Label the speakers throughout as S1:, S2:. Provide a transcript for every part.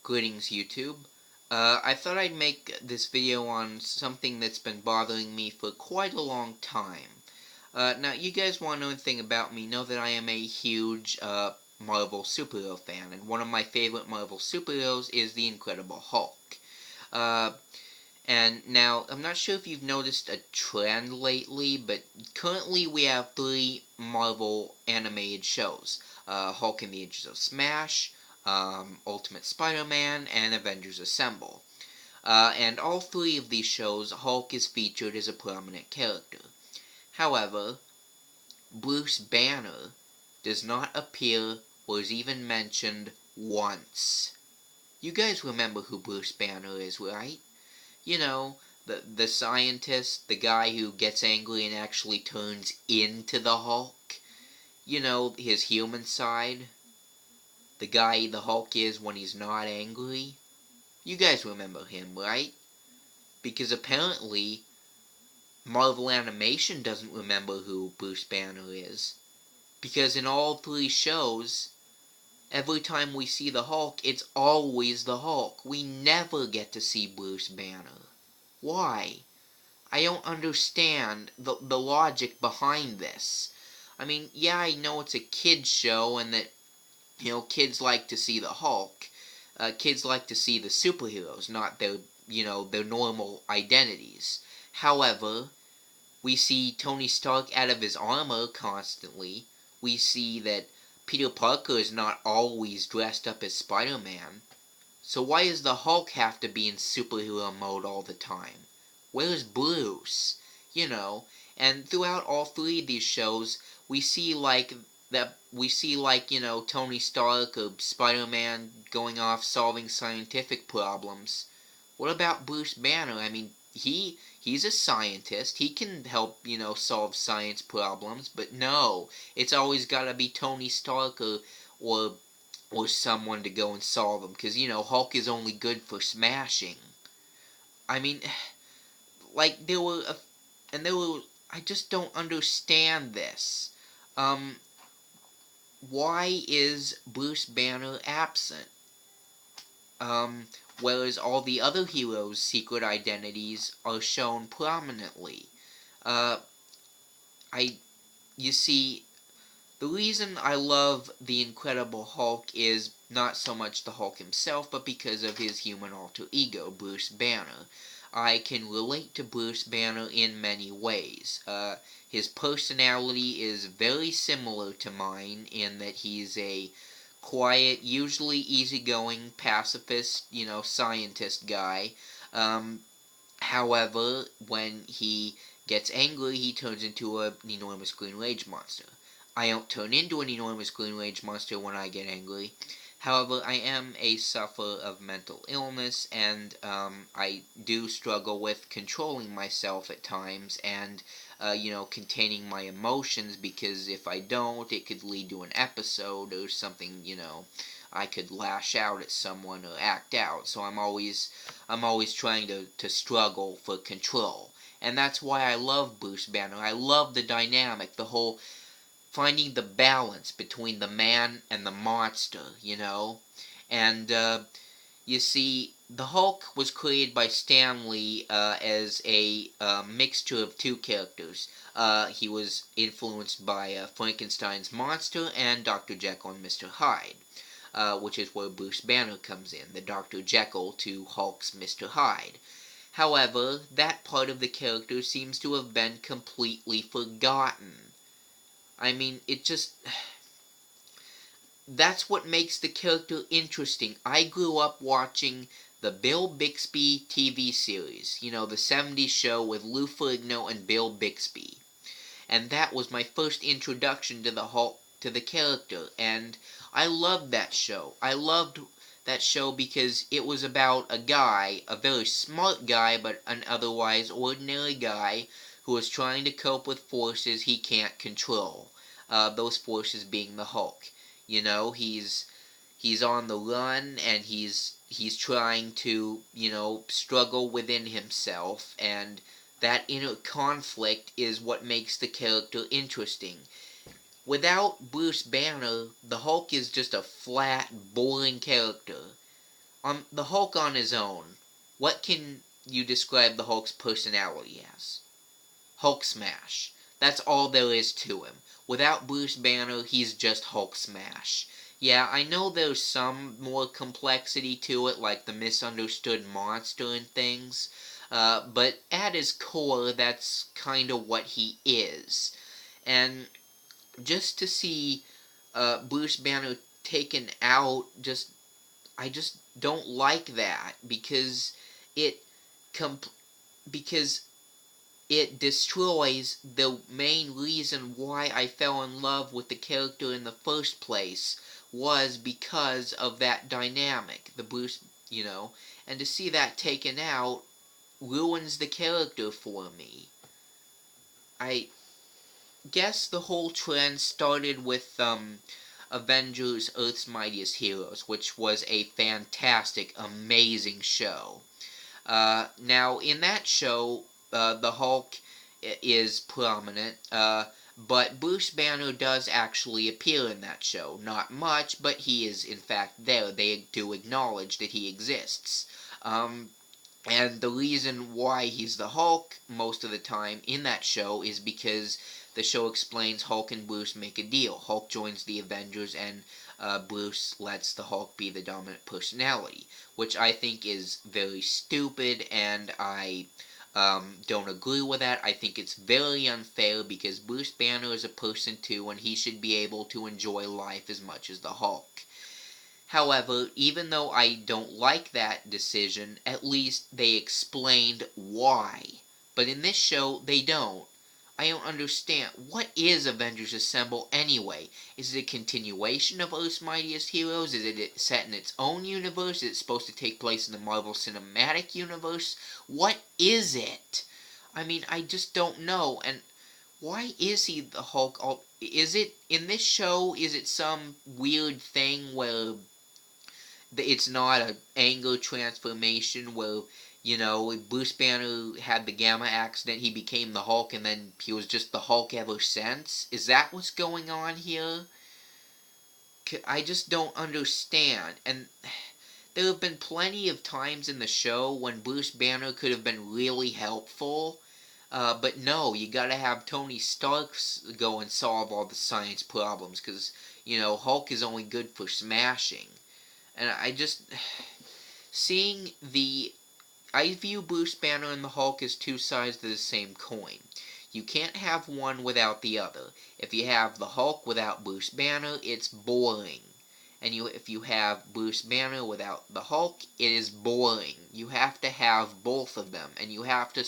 S1: Greetings, YouTube. I thought I'd make this video on something that's been bothering me for quite a long time. Now, you guys want to know anything about me, know that I am a huge, Marvel superhero fan, and one of my favorite Marvel superheroes is the Incredible Hulk. And now, I'm not sure if you've noticed a trend lately, but currently we have 3 Marvel animated shows. Hulk and the Avengers of S.M.A.S.H, Ultimate Spider-Man, and Avengers Assemble. And all 3 of these shows, Hulk is featured as a prominent character. However, Bruce Banner does not appear or is even mentioned once. You guys remember who Bruce Banner is, right? You know, the scientist, the guy who gets angry and actually turns into the Hulk. You know, his human side. The guy the Hulk is when he's not angry. You guys remember him, right? Because apparently, Marvel Animation doesn't remember who Bruce Banner is. Because in all 3 shows, every time we see the Hulk, it's always the Hulk. We never get to see Bruce Banner. Why? I don't understand the logic behind this. I mean, yeah, I know it's a kid's show and that, kids like to see the Hulk. Kids like to see the superheroes, not their, their normal identities. However, we see Tony Stark out of his armor constantly. We see that Peter Parker is not always dressed up as Spider-Man. So why does the Hulk have to be in superhero mode all the time? Where's Bruce? And throughout all 3 of these shows, we see Tony Stark or Spider-Man going off solving scientific problems. What about Bruce Banner? I mean, he's a scientist. He can help, solve science problems, but no, it's always got to be Tony Stark or someone to go and solve them, because Hulk is only good for smashing. I mean, like I just don't understand this. Why is Bruce Banner absent? Whereas all the other heroes' secret identities are shown prominently. Uh, you see, the reason I love the Incredible Hulk is not so much the Hulk himself, but because of his human alter ego, Bruce Banner. I can relate to Bruce Banner in many ways. His personality is very similar to mine in that he's a quiet, usually easygoing, pacifist, scientist guy. However, when he gets angry, he turns into an enormous green rage monster. I don't turn into an enormous green rage monster when I get angry. However, I am a sufferer of mental illness, and I do struggle with controlling myself at times and, containing my emotions, because if I don't, it could lead to an episode or something, I could lash out at someone or act out. So I'm always trying to struggle for control. And that's why I love Bruce Banner. I love the dynamic, the whole finding the balance between the man and the monster, And, you see, the Hulk was created by Stan Lee as a mixture of 2 characters. He was influenced by Frankenstein's monster and Dr. Jekyll and Mr. Hyde, which is where Bruce Banner comes in, the Dr. Jekyll to Hulk's Mr. Hyde. However, that part of the character seems to have been completely forgotten. I mean, that's what makes the character interesting. I grew up watching the Bill Bixby TV series, the 70s show with Lou Ferrigno and Bill Bixby. And that was my first introduction to the Hulk, to the character, and I loved that show. I loved that show because it was about a guy, a very smart guy, but an otherwise ordinary guy, who is trying to cope with forces he can't control. Those forces being the Hulk. He's on the run, and he's trying to, struggle within himself, and that inner conflict is what makes the character interesting. Without Bruce Banner, the Hulk is just a flat, boring character. On the Hulk on his own, what can you describe the Hulk's personality as? Hulk smash. That's all there is to him. Without Bruce Banner, he's just Hulk smash. Yeah, I know there's some more complexity to it, like the misunderstood monster and things, but at his core, that's kind of what he is. And just to see Bruce Banner taken out, I just don't like that because it comp- because it destroys the main reason why I fell in love with the character in the first place, was because of that dynamic, the Bruce, and to see that taken out ruins the character for me. I guess the whole trend started with Avengers Earth's Mightiest Heroes, which was a fantastic, amazing show. Now, in that show, the Hulk is prominent, but Bruce Banner does actually appear in that show. Not much, but he is in fact there. They do acknowledge that he exists. And the reason why he's the Hulk most of the time in that show is because the show explains Hulk and Bruce make a deal. Hulk joins the Avengers and Bruce lets the Hulk be the dominant personality, which I think is very stupid, and I don't agree with that. I think it's very unfair because Bruce Banner is a person too, and he should be able to enjoy life as much as the Hulk. However, even though I don't like that decision, at least they explained why. But in this show, they don't. I don't understand. What is Avengers Assemble anyway? Is it a continuation of Earth's Mightiest Heroes? Is it set in its own universe? Is it supposed to take place in the Marvel Cinematic Universe? What is it? I mean, I just don't know. And why is he the Hulk? Is it, in this show, is it some weird thing where it's not an anger transformation where, Bruce Banner had the Gamma accident, he became the Hulk, and then he was just the Hulk ever since? Is that what's going on here? I just don't understand. And there have been plenty of times in the show when Bruce Banner could have been really helpful. But no, you gotta have Tony Stark go and solve all the science problems, because, Hulk is only good for smashing. And seeing the, I view Bruce Banner and the Hulk as two sides of the same coin. You can't have one without the other. If you have the Hulk without Bruce Banner, it's boring. And if you have Bruce Banner without the Hulk, it is boring. You have to have both of them, and you have to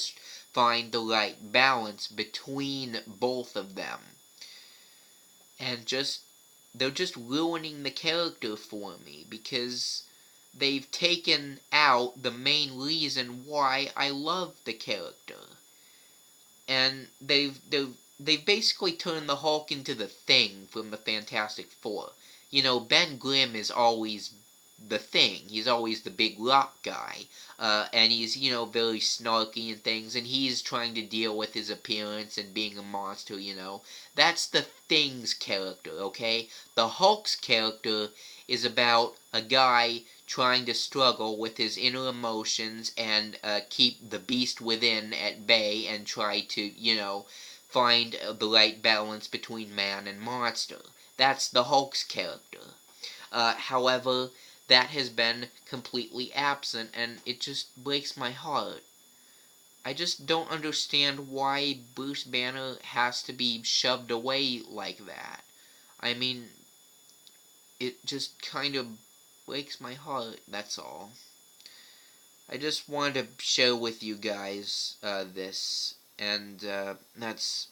S1: find the right balance between both of them. And they're just ruining the character for me, because they've taken out the main reason why I love the character. And they've basically turned the Hulk into the Thing from the Fantastic Four. Ben Grimm is always the Thing. He's always the big rock guy. And he's, very snarky and things, and he's trying to deal with his appearance and being a monster, That's the Thing's character, okay? The Hulk's character is about a guy trying to struggle with his inner emotions and keep the beast within at bay and try to, find the right balance between man and monster. That's the Hulk's character. However, that has been completely absent, and it just breaks my heart. I just don't understand why Bruce Banner has to be shoved away like that. I mean, it just kind of breaks my heart, that's all. I just wanted to share with you guys this, and that's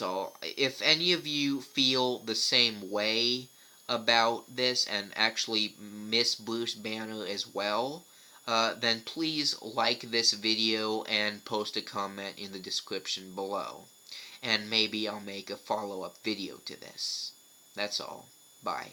S1: all. If any of you feel the same way about this and actually miss Bruce Banner as well, then please like this video and post a comment in the description below. And maybe I'll make a follow-up video to this. That's all. Bye.